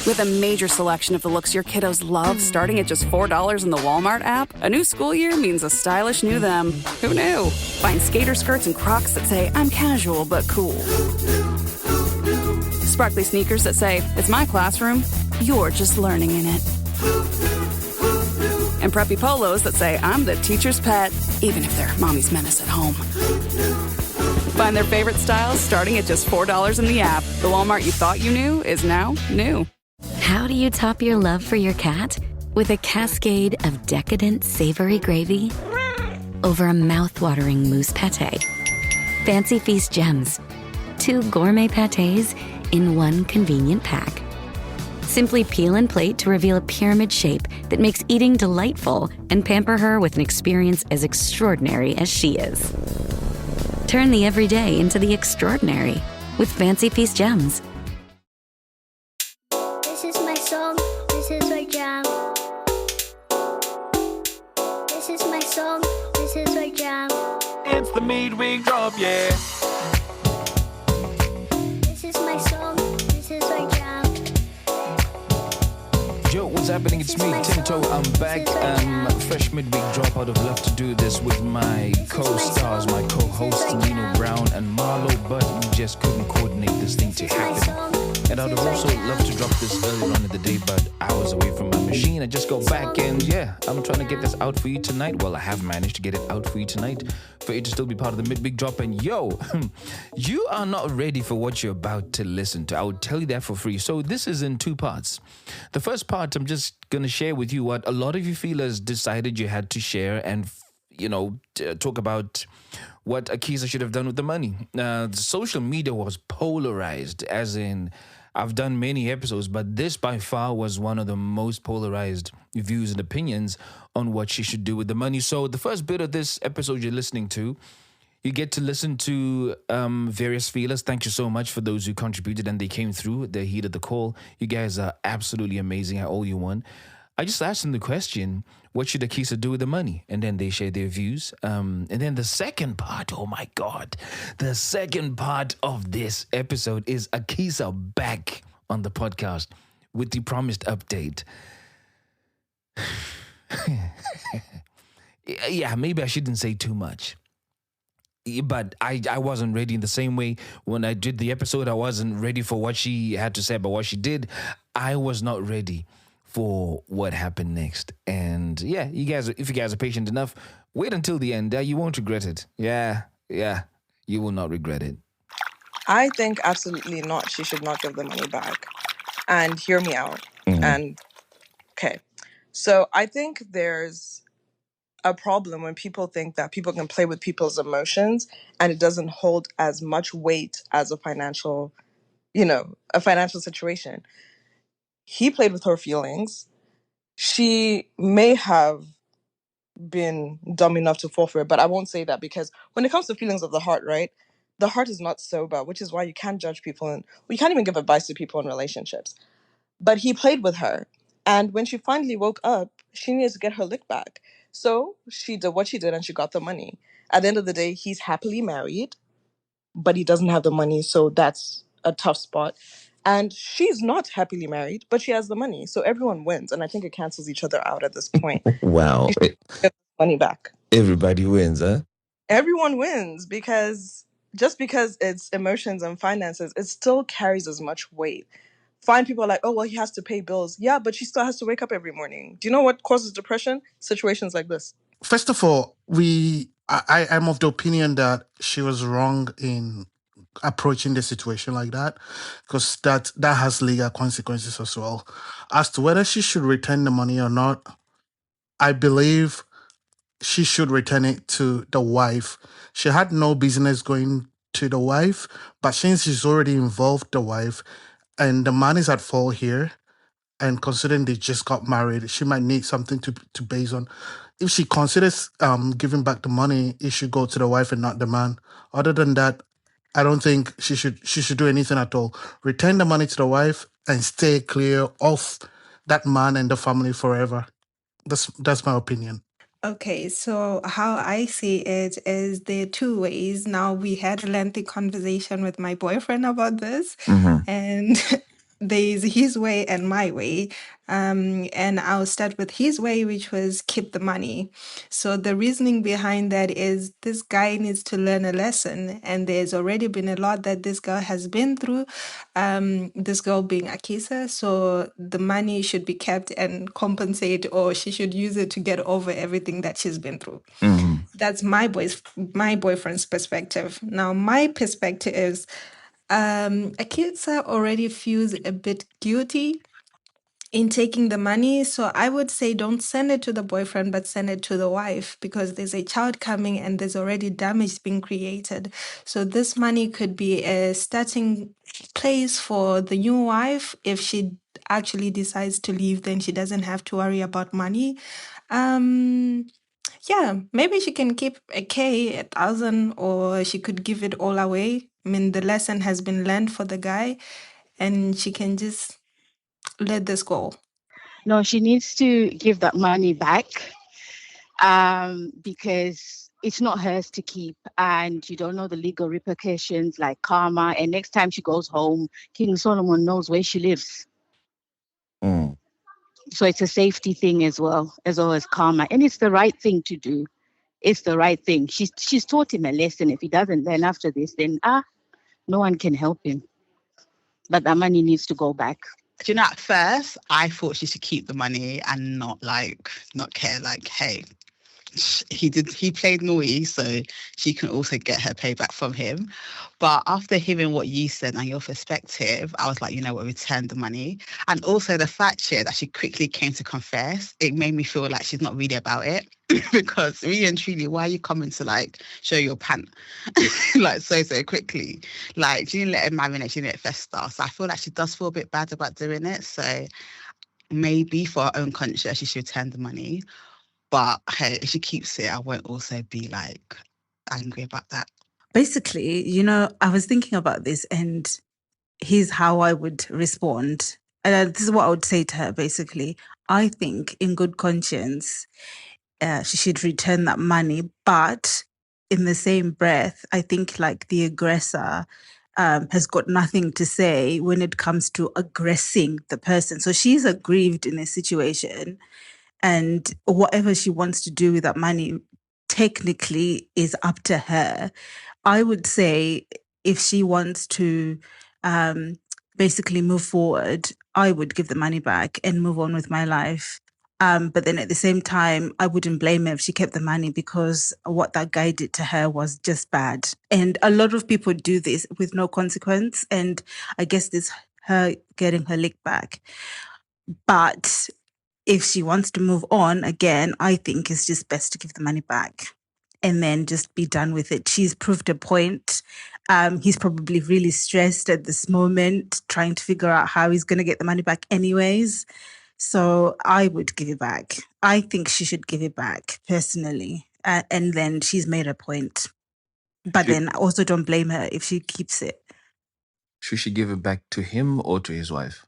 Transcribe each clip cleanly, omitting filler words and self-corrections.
With a major selection of the looks your kiddos love starting at just $4 in the Walmart app, a new school year means a stylish new them. Who knew? Find skater skirts and Crocs that say, I'm casual but cool. Sparkly sneakers that say, it's my classroom, you're just learning in it. And preppy polos that say, I'm the teacher's pet, even if they're mommy's menace at home. Find their favorite styles starting at just $4 in the app. The Walmart you thought you knew is now new. How do you top your love for your cat? With a cascade of decadent, savory gravy over a mouth-watering mousse pate. Fancy Feast Gems. 2 gourmet pâtés in one convenient pack. Simply peel and plate to reveal a pyramid shape that makes eating delightful and pamper her with an experience as extraordinary as she is. Turn the everyday into the extraordinary with Fancy Feast Gems. This is my song, this is my jam. This is my song, this is my jam. It's the midweek drop, yeah. This is my song, this is my jam. Yo, what's happening? It's me, Tinto. I'm back. Fresh midweek drop. I'd have loved to do this with my co-stars, my co-hosts, Nino Brown and Marlo, but we just couldn't coordinate this thing to happen. And I'd have also loved to drop this earlier on in the day, but I was away from my machine. I just got back and yeah, I'm trying to get this out for you tonight. Well, I have managed to get it out for you tonight for it to still be part of the midweek drop. And yo, you are not ready for what you're about to listen to. I will tell you that for free. So this is in 2 parts. The first part, I'm just going to share with you what a lot of you feelers decided you had to share and, talk about what Akisa should have done with the money. The social media was polarized, as in, I've done many episodes, but this by far was one of the most polarized views and opinions on what she should do with the money. So the first bit of this episode you're listening to, you get to listen to various feelers. Thank you so much for those who contributed and they came through. They heeded the call. You guys are absolutely amazing. I owe you one. I just asked them the question, what should Akisa do with the money? And then they share their views. And then the second part, oh my God, the second part of this episode is Akisa back on the podcast with the promised update. Yeah, maybe I shouldn't say too much. But I wasn't ready in the same way when I did the episode. I wasn't ready for what she had to say about what she did. I was not ready for what happened next. And yeah, you guys, if you guys are patient enough, wait until the end. You won't regret it. Yeah, you will not regret it. I think absolutely not. She should not give the money back. And hear me out. Mhm. And okay. So I think there's a problem when people think that people can play with people's emotions and it doesn't hold as much weight as a financial situation. He played with her feelings. She may have been dumb enough to fall for it, but I won't say that because when it comes to feelings of the heart, right? The heart is not sober, which is why you can't judge people and you can't even give advice to people in relationships. But he played with her. And when she finally woke up, she needed to get her lick back. So she did what she did and she got the money. At the end of the day, he's happily married, but he doesn't have the money. So that's a tough spot. And she's not happily married, but she has the money. So everyone wins. And I think it cancels each other out at this point. Wow. She should get the money back. Everybody wins, huh? Everyone wins because just because it's emotions and finances, it still carries as much weight. Fine, people are like, oh, well, he has to pay bills. Yeah, but she still has to wake up every morning. Do you know what causes depression? Situations like this. First of all, I am of the opinion that she was wrong in approaching the situation like that, because that has legal consequences as well. As to whether she should return the money or not, I believe she should return it to the wife. She had no business going to the wife, but since she's already involved the wife, and the man is at fault here, and considering they just got married, she might need something to base on. If she considers giving back the money, it should go to the wife and not the man. Other than that, I don't think she should do anything at all. Return the money to the wife and stay clear of that man and the family forever. That's my opinion. Okay, so how I see it is there are 2 ways. Now, we had a lengthy conversation with my boyfriend about this, Mm-hmm. and there's his way and my way. And I'll start with his way, which was keep the money. So the reasoning behind that is this guy needs to learn a lesson, and there's already been a lot that this girl has been through. This girl being Akisa, so the money should be kept and compensate, or she should use it to get over everything that she's been through. That's my boyfriend's perspective. Now, my perspective is Akisa already feels a bit guilty in taking the money. So I would say don't send it to the boyfriend, but send it to the wife, because there's a child coming and there's already damage being created. So this money could be a starting place for the new wife. If she actually decides to leave, then she doesn't have to worry about money. Yeah, maybe she can keep a K, 1,000, or she could give it all away. I mean, the lesson has been learned for the guy, and she can just let this go. No, she needs to give that money back, because it's not hers to keep, and you don't know the legal repercussions like karma. And next time she goes home, King Solomon knows where she lives. So it's a safety thing as well as karma. And it's the right thing to do. It's the right thing. She's taught him a lesson. If he doesn't learn after this, then no one can help him. But that money needs to go back. Do you know, at first, I thought she should keep the money and not care. Like, hey, he played naughty, so she can also get her payback from him. But after hearing what you said and your perspective, I was like, you know what, return the money. And also the fact here that she quickly came to confess, it made me feel like she's not really about it. Because really and truly, why are you coming to like show your pant like so quickly? Like, she didn't let it marinate, she didn't let it fester. So I feel like she does feel a bit bad about doing it. So maybe for her own conscience, she should return the money. But hey, if she keeps it, I won't also be like angry about that. Basically, you know, I was thinking about this, and here's how I would respond. And this is what I would say to her, basically. I think in good conscience, she should return that money. But in the same breath, I think like the aggressor has got nothing to say when it comes to aggressing the person. So she's aggrieved in this situation, and whatever she wants to do with that money technically is up to her. I would say if she wants to basically move forward, I would give the money back and move on with my life. But then at the same time, I wouldn't blame her if she kept the money, because what that guy did to her was just bad. And a lot of people do this with no consequence. And I guess this her getting her lick back. But if she wants to move on, again, I think it's just best to give the money back and then just be done with it. She's proved a point. He's probably really stressed at this moment, trying to figure out how he's going to get the money back anyways. So I would give it back. I think she should give it back, personally. And then she's made a point. But then I also don't blame her if she keeps it. Should she give it back to him or to his wife?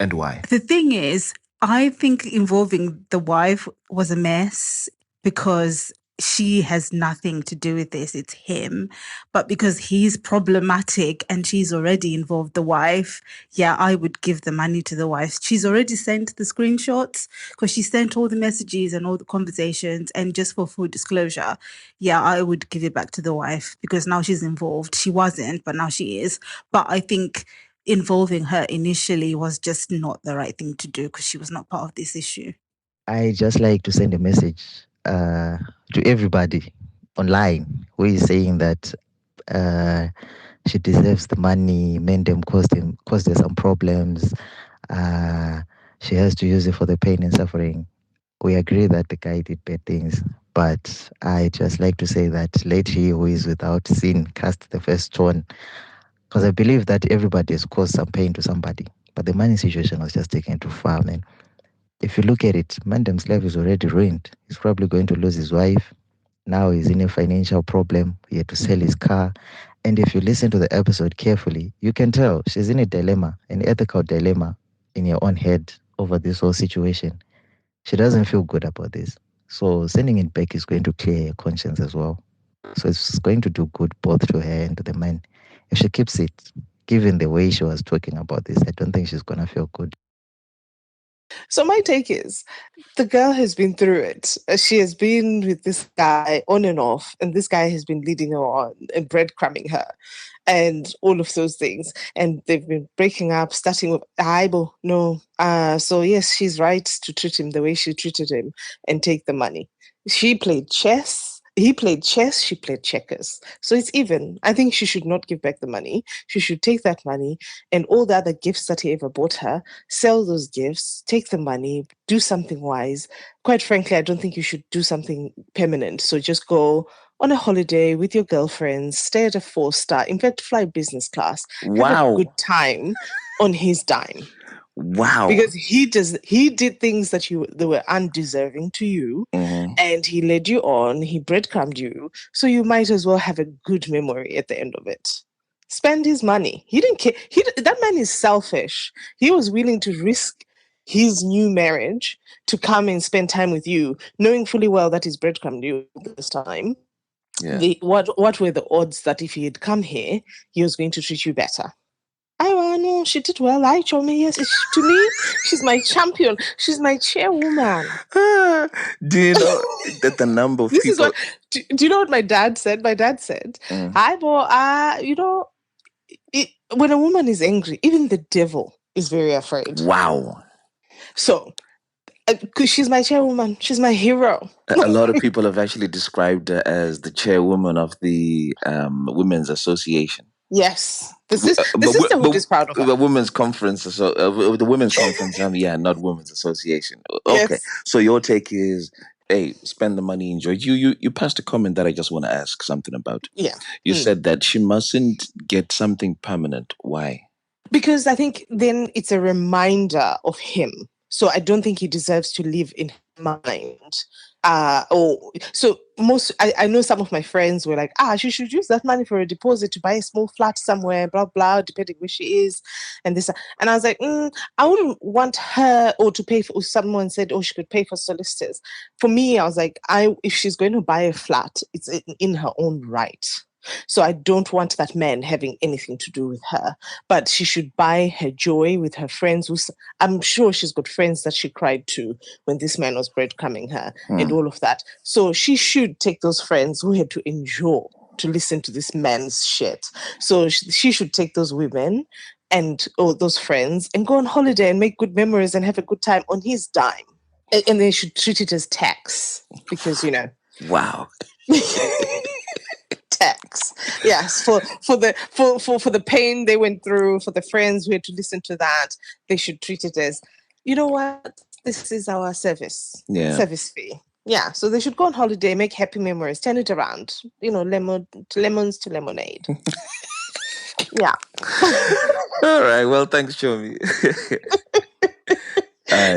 And why? The thing is, I think involving the wife was a mess, because she has nothing to do with this. It's him. But because he's problematic and she's already involved the wife, yeah, I would give the money to the wife. She's already sent the screenshots, because she sent all the messages and all the conversations. And just for full disclosure, yeah, I would give it back to the wife, because now she's involved. She wasn't, but now she is. But I think involving her initially was just not the right thing to do, because she was not part of this issue. I just like to send a message to everybody online who is saying that she deserves the money, Mendem caused her some problems, she has to use it for the pain and suffering. We agree that the guy did bad things, but I just like to say that let he who is without sin cast the first stone, because I believe that everybody has caused some pain to somebody, but the money situation was just taken too far, man. If you look at it, Mandem's life is already ruined. He's probably going to lose his wife. Now he's in a financial problem. He had to sell his car. And if you listen to the episode carefully, you can tell she's in a dilemma, an ethical dilemma in your own head over this whole situation. She doesn't feel good about this. So sending it back is going to clear her conscience as well. So it's going to do good both to her and to the man. If she keeps it, given the way she was talking about this, I don't think she's gonna feel good. So my take is, the girl has been through it. She has been with this guy on and off, and this guy has been leading her on and breadcrumbing her and all of those things. And they've been breaking up, starting with Aibo. No. So yes, she's right to treat him the way she treated him and take the money. She played chess. He played chess, she played checkers. So it's even. I think she should not give back the money. She should take that money and all the other gifts that he ever bought her, sell those gifts, take the money, do something wise. Quite frankly, I don't think you should do something permanent. So just go on a holiday with your girlfriends, stay at a 4-star, in fact, fly business class. Have Wow. a good time on his dime. Wow. Because he did things that they were undeserving to you, and he led you on, he breadcrumbed you, so you might as well have a good memory at the end of it. Spend his money. He didn't care. That man is selfish. He was willing to risk his new marriage to come and spend time with you, knowing fully well that he's breadcrumbed you this time. Yeah. What were the odds that if he had come here, he was going to treat you better? I know she did well. I told me, yes. To me, she's my champion. She's my chairwoman. Do you know that the number of This people? is what. Do you know what my dad said? My dad said, you know, when a woman is angry, even the devil is very afraid. Wow. So, because she's my chairwoman, she's my hero. A lot of people have actually described her as the chairwoman of the Women's Association. Yes, the sisterhood is proud of her. The women's conference, the women's conference, not women's association. Okay, Yes. so your take is, hey, spend the money, enjoy. You passed a comment that I just want to ask something about. Yeah. You said that she mustn't get something permanent. Why? Because I think then it's a reminder of him. So I don't think he deserves to live in her mind. I know some of my friends were like, she should use that money for a deposit to buy a small flat somewhere, blah, blah, depending where she is. And this, and I was like, I wouldn't want her or to pay for, someone said, she could pay for solicitors. For me, I was like, if she's going to buy a flat, it's in her own right. So I don't want that man having anything to do with her, but she should buy her joy with her friends. I'm sure she's got friends that she cried to when this man was breadcrumbing her and all of that. So she should take those friends who had to endure to listen to this man's shit. So she should take those women and those friends and go on holiday and make good memories and have a good time on his dime. And they should treat it as tax because, Wow. Tax. Yes, for the pain they went through, for the friends who had to listen to that, they should treat it as, you know what, this is our service Yeah. fee. Yeah, so they should go on holiday, make happy memories, turn it around, lemons to lemonade. Yeah. All right. Well, thanks, Chomi.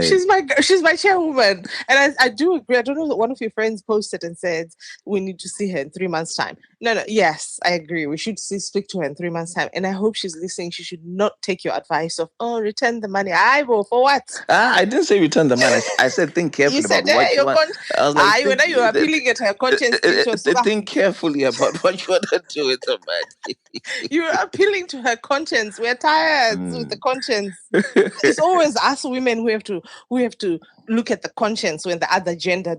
She's my chairwoman, and I do agree. I don't know that one of your friends posted and said we need to see her in 3 months' time. No, yes, I agree. We should speak to her in 3 months' time, and I hope she's listening. She should not take your advice of return the money. For what? I didn't say return the money. I said think carefully You said about what you want. I was like, when you are appealing at her conscience. Think carefully about what you want to do with the money. You're appealing to her conscience. We're tired with the conscience. It's always us women who have to look at the conscience when the other gender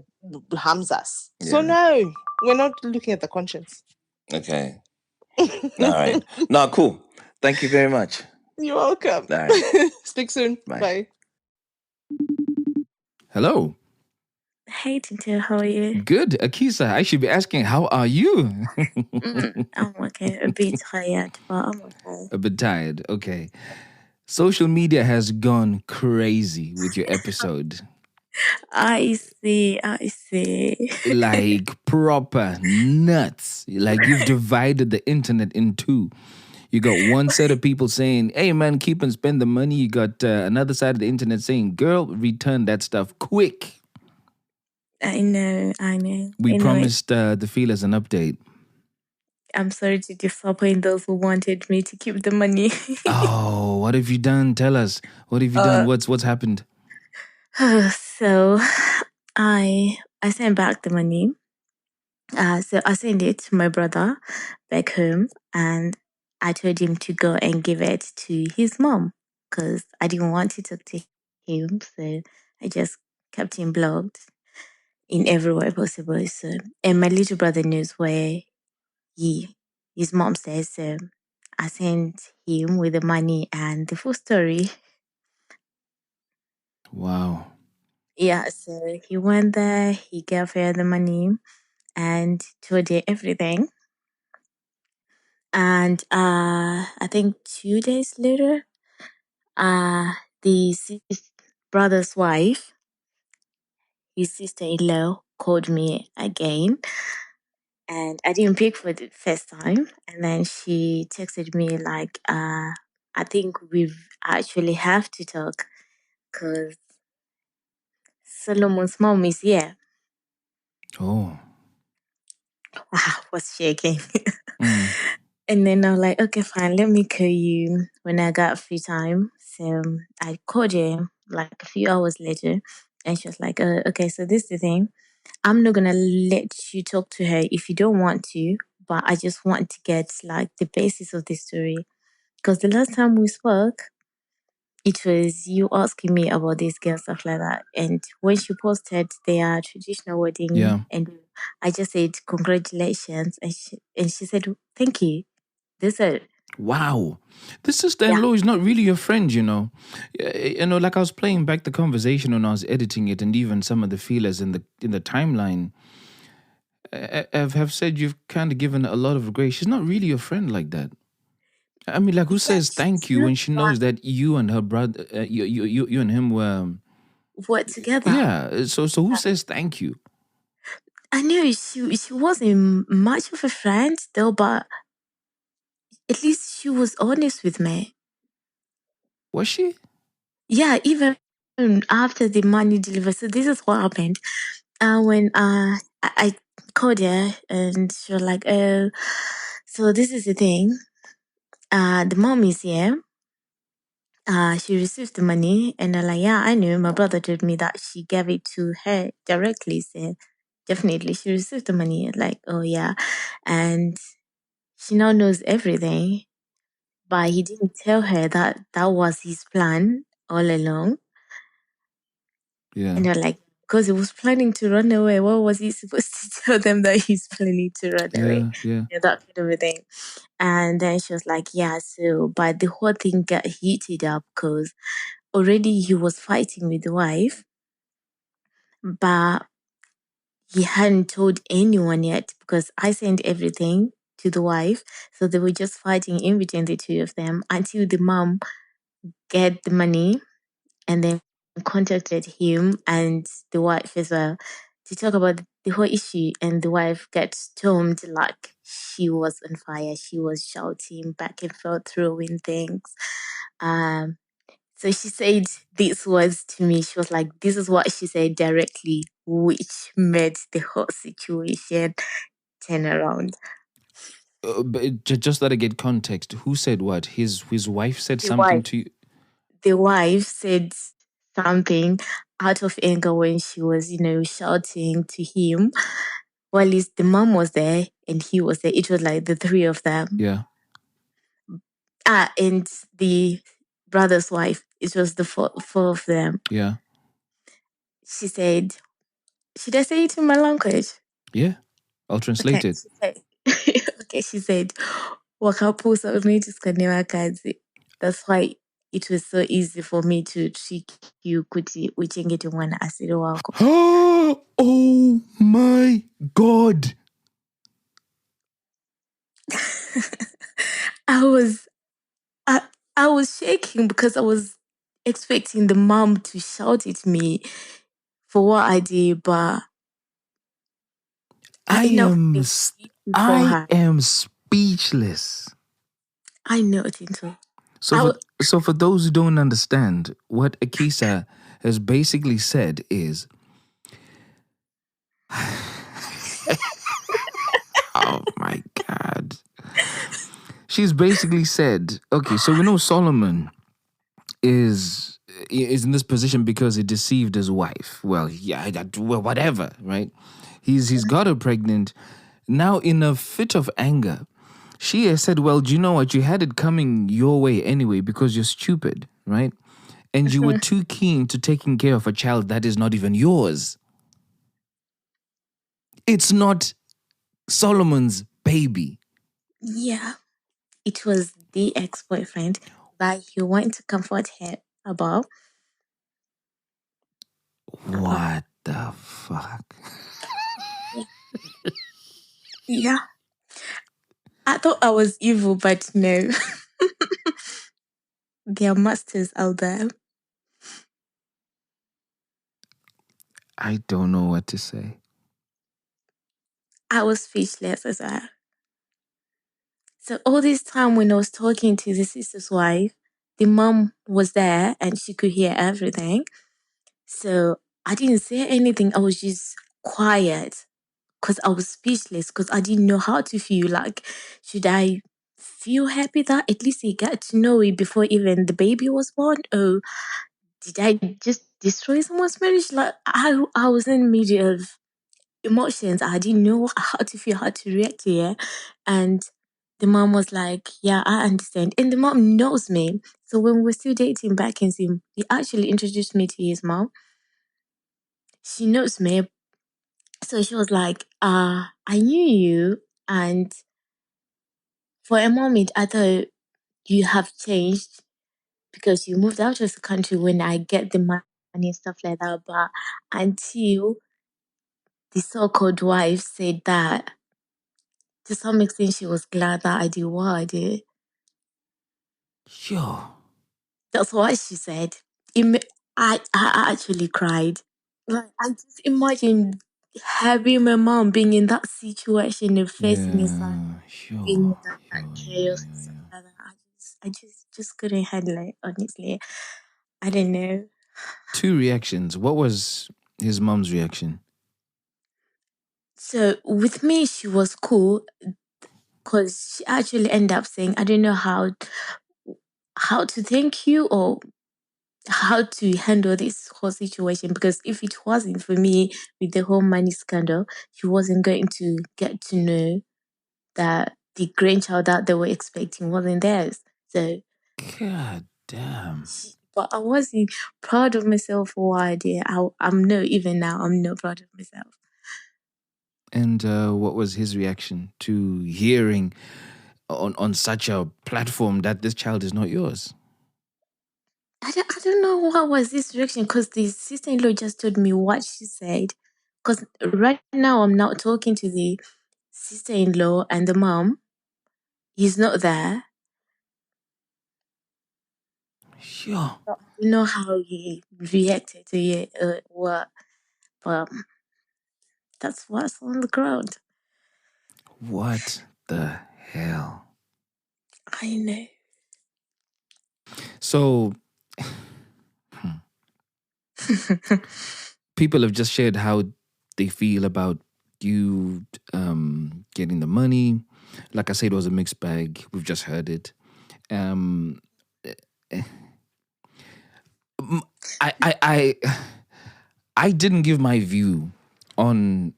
harms us. Yeah. So no, we're not looking at the conscience. Okay. All right. No, cool. Thank you very much. You're welcome. All right. Speak soon. Bye. Hello. Hey, Tinto, how are you? Good. Akisa, I should be asking, how are you? I'm okay. A bit tired, but I'm okay. A bit tired. Okay. Social media has gone crazy with your episode. I see. Like proper nuts. Like you've divided the internet in two. You got one set of people saying, hey man, keep and spend the money. You got another side of the internet saying, girl, return that stuff quick. I know. We promised the feelers an update. I'm sorry to disappoint those who wanted me to keep the money. Oh, what have you done? Tell us. What have you done? What's happened? So I sent back the money. So I sent it to my brother back home, and I told him to go and give it to his mom because I didn't want to talk to him. So I just kept him blocked in every way possible. So, and my little brother knows where his mom says. So I sent him with the money and the full story. Wow. Yeah, so he went there, he gave her the money and told her everything. And I think 2 days later, the brother's wife, his sister-in-law, called me again. And I didn't pick for the first time. And then she texted me like, I think we actually have to talk because Solomon's mom is here. Oh. I was shaking. And then I was like, okay, fine, let me call you when I got free time. So I called her like a few hours later and she was like, okay, so this is the thing. I'm not going to let you talk to her if you don't want to, but I just want to get like the basis of the story. Because the last time we spoke, it was you asking me about this girl, stuff like that. And when she posted their traditional wedding, Yeah. and I just said, congratulations. And she said, thank you. This is Wow. This sister-in-law is not really your friend, you know. You know, like I was playing back the conversation when I was editing it, and even some of the feelers in the timeline have said you've kind of given a lot of grace. She's not really your friend like that. I mean, like, who says thank you when she knows that you and her brother, you and him were what together? Yeah. So who says thank you? I knew she wasn't much of a friend though, but at least she was honest with me. Was she? Yeah, even after the money delivered. So this is what happened. When I called her and she was like, oh, so this is the thing. The mom is here. She received the money and I'm like, yeah, I knew. My brother told me that she gave it to her directly. So definitely she received the money. Like, oh yeah. And she now knows everything. But he didn't tell her that that was his plan all along. Yeah. And they're like, because he was planning to run away. What was he supposed to tell them that he's planning to run away? Yeah. That kind of a thing. And then she was like, yeah, so, but the whole thing got heated up because already he was fighting with the wife, but he hadn't told anyone yet because I sent everything to the wife. So they were just fighting in between the two of them until the mom get the money and then contacted him and the wife as well to talk about the whole issue. And the wife gets stormed like she was on fire. She was shouting back and forth, throwing things. So she said these words to me. She was like, this is what she said directly, which made the whole situation turn around. But just that I get context. Who said what? His wife said The something wife. to you? The wife said something out of anger when she was, shouting to him. While the mom was there and he was there. It was like the three of them. Yeah. And the brother's wife. It was the four of them. Yeah. She said, should I say it in my language? Yeah. I'll translate it. Okay, she said, wakapusa umeitiskaniwa kazi. That's why it was so easy for me to trick you kuti uchengete mwana asiri wako. Oh my God. I was shaking because I was expecting the mom to shout at me for what I did, but I am speechless. I know, Tinto. So for those who don't understand, what Akisa has basically said is, oh my God. She's basically said, okay, so we know Solomon is in this position because he deceived his wife. Well, yeah, whatever, right? He's got her pregnant. Now, in a fit of anger, She said, well, do you know what? You had it coming your way anyway because you're stupid, right? And you were too keen to taking care of a child that is not even yours. It's not Solomon's baby. Yeah, it was the ex-boyfriend that he went to comfort her about. What the fuck? Yeah. I thought I was evil, but no. There are masters out there. I don't know what to say. I was speechless as well. So all this time when I was talking to the sister's wife, the mom was there and she could hear everything. So I didn't say anything. I was just quiet because I was speechless because I didn't know how to feel. Like, should I feel happy that at least he got to know it before even the baby was born? Or did I just destroy someone's marriage? Like, I was in the middle of emotions. I didn't know how to feel, how to react to it. And the mom was like, yeah, I understand. And the mom knows me. So when we're still dating back in Zim, he actually introduced me to his mom. She knows me. So she was like, I knew you. And for a moment, I thought you have changed because you moved out of the country when I get the money and stuff like that. But until the so-called wife said that, to some extent, she was glad that I did what I did. Sure. That's what she said. I actually cried. Like, I just imagine having my mom being in that situation and facing his son, being in that chaos and stuff like that. I just couldn't handle it, honestly. I don't know. Two reactions. What was his mom's reaction? So with me, she was cool because she actually ended up saying, I don't know how to thank you or how to handle this whole situation, because if it wasn't for me with the whole money scandal, she wasn't going to get to know that the grandchild that they were expecting wasn't theirs. So, God damn. But I wasn't proud of myself for what I did. I'm not, even now, I'm not proud of myself. And what was his reaction to hearing on such a platform that this child is not yours? I don't know what was this reaction, because the sister-in-law just told me what she said. Because right now I'm not talking to the sister-in-law and the mom. He's not there. Sure. You know how he reacted to it, what, but that's what's on the ground. What the hell? I know. So, people have just shared how they feel about you getting the money. Like I said, it was a mixed bag. We've just heard it. I didn't give my view on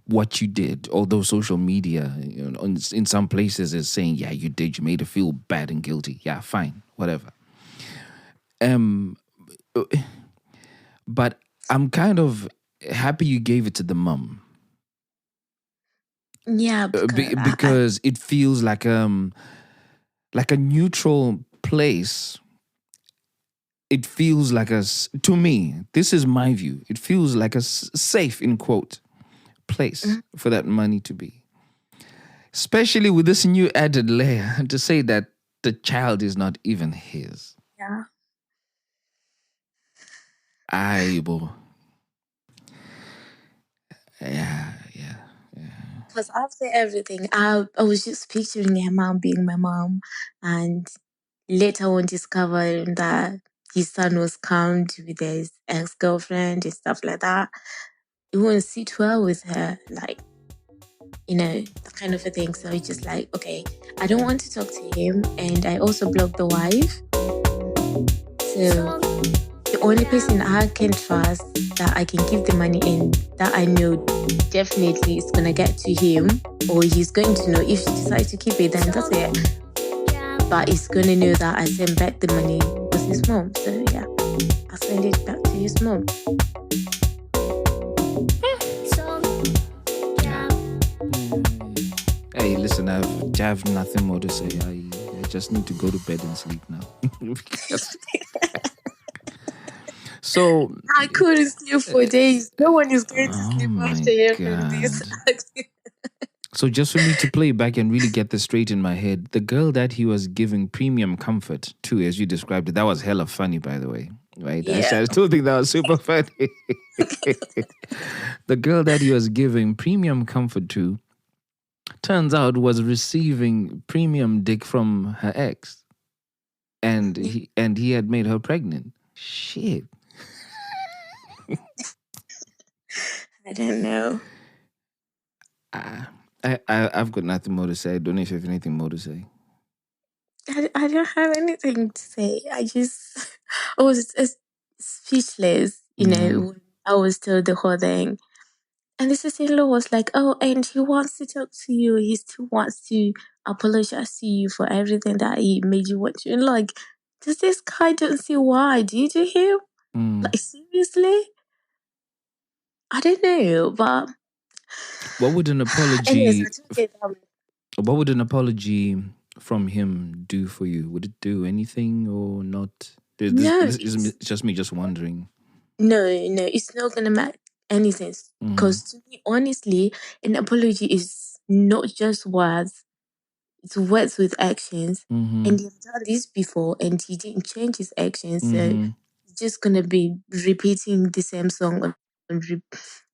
what you did, although social media, in some places is saying, yeah, you did, you made her feel bad and guilty. Yeah, fine, whatever. But I'm kind of happy you gave it to the mum. Yeah, because it feels like a neutral place. It feels like to me, this is my view, it feels like a safe, in quote, place for that money to be. Especially with this new added layer to say that the child is not even his. Yeah. Yeah. Because after everything, I was just picturing her mom being my mom, and later on discovering that his son was calmed with his ex-girlfriend and stuff like that. It wouldn't sit well with her, like, that kind of a thing. So it's just like, okay, I don't want to talk to him, and I also blocked the wife. So the the only person I can trust that I can give the money in, that I know definitely it's gonna get to him, or he's going to know if he decides to keep it, then that's it. But he's gonna know that I sent back the money was his mom. So yeah, I send it back to his mom. Hey, listen, I have nothing more to say. I just need to go to bed and sleep now. So I couldn't sleep for days. No one is going to sleep after hearing this. So just for me to play back and really get this straight in my head, the girl that he was giving premium comfort to, as you described it, that was hella funny, by the way. Right? Yeah. I still think that was super funny. The girl that he was giving premium comfort to, turns out was receiving premium dick from her ex. And he had made her pregnant. Shit. I don't know. I've got nothing more to say. I don't know if you have anything more to say. I don't have anything to say. I was speechless, when I was told the whole thing. And the sister-in-law was like, oh, and he wants to talk to you. He still wants to apologize to you for everything that he made you want to. And like, does this guy don't see why? Do you do him? Like, seriously? I don't know, but... What would an apology... Anyways, I took it down. What would an apology from him do for you? Would it do anything or not? This is just me just wondering. No, it's not going to make any sense. Because to me, honestly, an apology is not just words. It's words with actions. And he's done this before and he didn't change his actions. So he's just going to be repeating the same song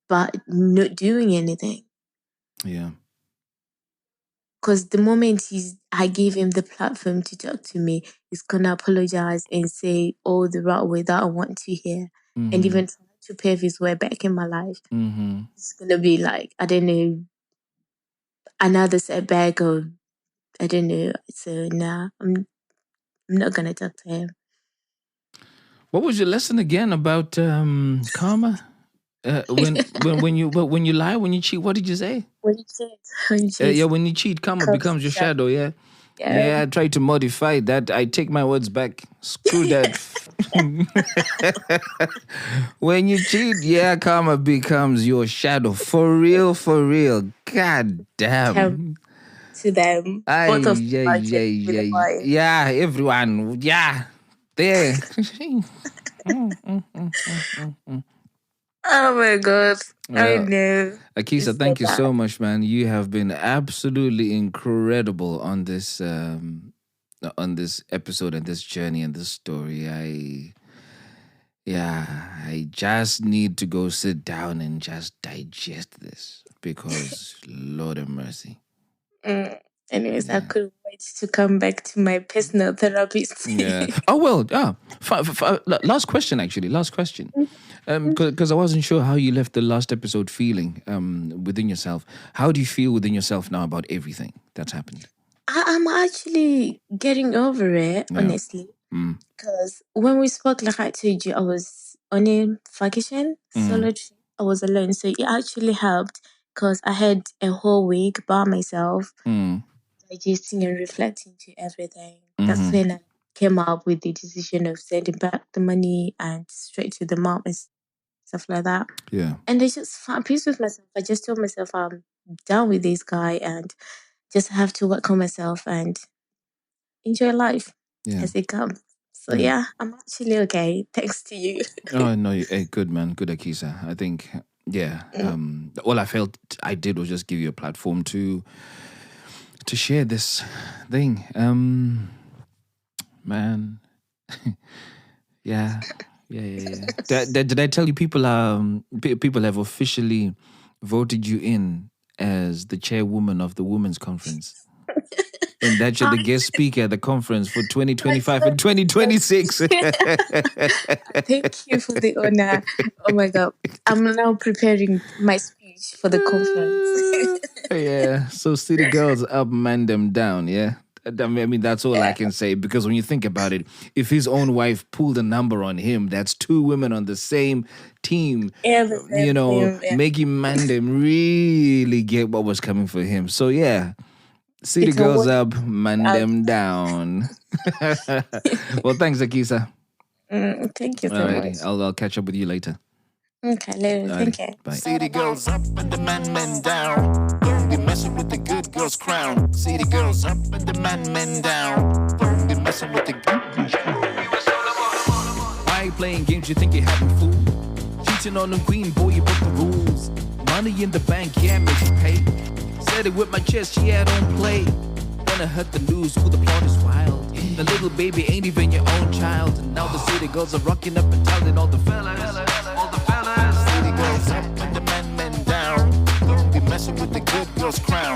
but not doing anything. Yeah. Because the moment I gave him the platform to talk to me, he's going to apologize and say all the right way that I want to hear. And even try to pave his way back in my life. It's going to be like, I don't know, another setback or I don't know. So nah, I'm not going to talk to him. What was your lesson again about karma? When you lie, when you cheat, what did you say? When you cheat. When you cheat, karma becomes your shadow. Yeah. I try to modify that. I take my words back. Screw that. When you cheat, karma becomes your shadow. For real. God damn. To them. Both of them. Yeah, everyone. Yeah. There. Oh my God. I know. Akisa, thank you so much, man. You have been absolutely incredible on this episode and this journey and this story. I just need to go sit down and just digest this because Lord have mercy. Anyways, I couldn't wait to come back to my personal therapist. Yeah. Oh, well, last question. Because I wasn't sure how you left the last episode feeling within yourself. How do you feel within yourself now about everything that's happened? I'm actually getting over it, honestly. Because when we spoke, like I told you, I was on a vacation, solo trip. I was alone. So it actually helped because I had a whole week by myself, digesting and reflecting to everything. That's when I came up with the decision of sending back the money and straight to the mom and stuff like that. Yeah. And I just found peace with myself. I just told myself I'm done with this guy and just have to work on myself and enjoy life as it comes. So I'm actually okay. Thanks to you. Oh, no, good man. Good, Akisa. I think, all I felt I did was just give you a platform to share this thing. Man. Yeah. Did I tell you people have officially voted you in as the chairwoman of the Women's Conference? And that you're the guest speaker at the conference for 2025 and 2026. Thank you for the honor. Oh my God. I'm now preparing my speech for the conference. Yeah. So city girls up, man them down, yeah? I mean, that's all I can say, because when you think about it, if his own wife pulled a number on him, that's two women on the same team, you know, making Mandem really get what was coming for him. So, yeah, city girls up, Mandem down. Well, thanks, Akisa. Thank you so much. I'll catch up with you later. Okay, later. Thank you. Bye. City girls up and the man down. Don't be messing with the good girl's crown. City girls up and the man down. Don't be messing with the good girl's crown. Why you playing games? You think you're having fool? Cheating on the queen, boy, you broke the rules. Money in the bank, yeah, makes you pay. Said it with my chest, yeah, don't play. Gonna hurt the news, ooh, the plot is wild. The little baby ain't even your own child. And now the city girls are rocking up and telling all the fellas. All the fellas. City girls up and the man down. Don't be messing with the good girl's crown.